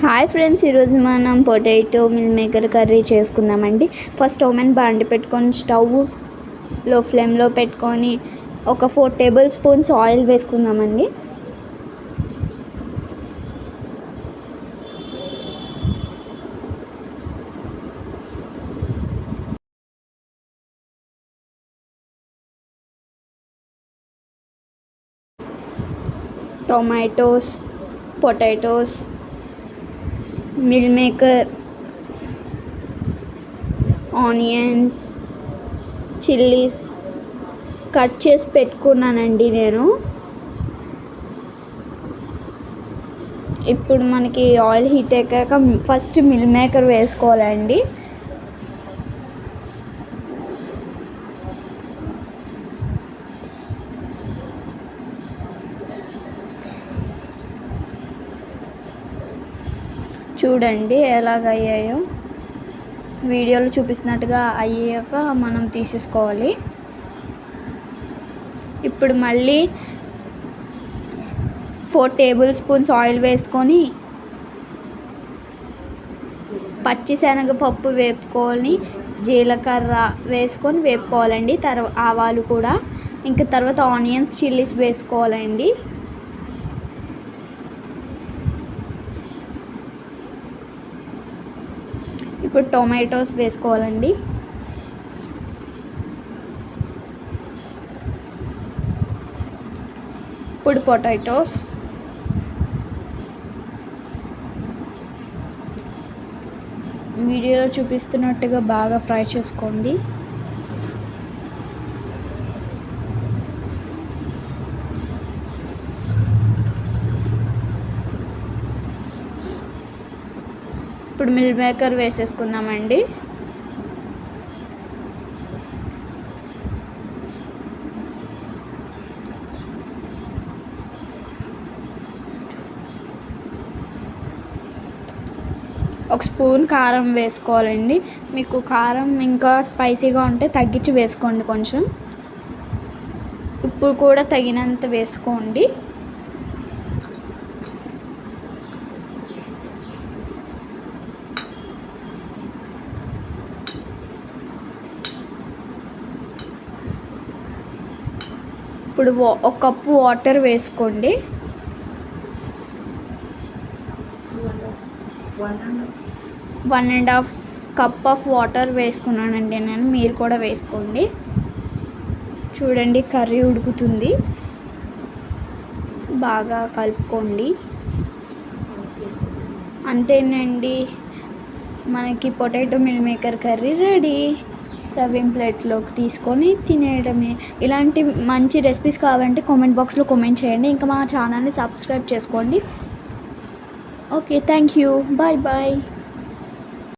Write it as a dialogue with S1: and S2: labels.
S1: Hi friends, ఈరోజు మనం potato meal maker curry చేసుకుందామండి. ఫస్ట్ ఓవెన్ బాండి పెట్టుకొని స్టవ్లో ఫ్లేమ్లో పెట్టుకొని ఒక 4 టేబుల్ స్పూన్స్ ఆయిల్ వేసుకుందామండి. Tomatoes, potatoes, meal maker, onions, chillies cut చేసి పెట్టుకున్నానండి నేను. ఇప్పుడు మనకి ఆయిల్ హీట్ ఎక్కాక ఫస్ట్ మిల్ మేకర్ వేసుకోవాలండి. చూడండి ఎలాగయ్యాయో, వీడియోలో చూపిస్తున్నట్టుగా అయ్యాక మనం తీసేసుకోవాలి. ఇప్పుడు మళ్ళీ 4 టేబుల్ స్పూన్స్ ఆయిల్ వేసుకొని పచ్చిశనగపప్పు వేపుకొని జీలకర్ర వేసుకొని వేపుకోవాలండి. ఆవాలు కూడా, ఇంకా తర్వాత ఆనియన్స్, చిల్లీస్ వేసుకోవాలండి. ఇప్పుడు టొమాటోస్ వేసుకోవాలండి. ఇప్పుడు పొటాటోస్, వీడియోలో చూపిస్తున్నట్టుగా బాగా ఫ్రై చేసుకోండి. ఇప్పుడు మిల్ మేకర్ వేసేసుకుందామండి. ఒక స్పూన్ కారం వేసుకోవాలండి. మీకు కారం ఇంకా స్పైసీగా ఉంటే తగ్గించి వేసుకోండి కొంచెం. ఉప్పు కూడా తగినంత వేసుకోండి. ఇప్పుడు 1 కప్పు వాటర్ వేసుకోండి. 1.5 కప్ ఆఫ్ వాటర్ వేసుకున్నానండి నేను, మీరు కూడా వేసుకోండి. చూడండి కర్రీ ఉడుకుతుంది, బాగా కలుపుకోండి. అంతేనండి, మనకి potato meal maker curry ready. Serving ప్లేట్లోకి తీసుకొని తినేయడమే. ఇలాంటి మంచి రెసిపీస్ కావాలంటే కామెంట్ బాక్స్లో కామెంట్ చేయండి. ఇంకా మా ఛానల్ని సబ్స్క్రైబ్ చేసుకోండి. Okay, thank you, bye bye.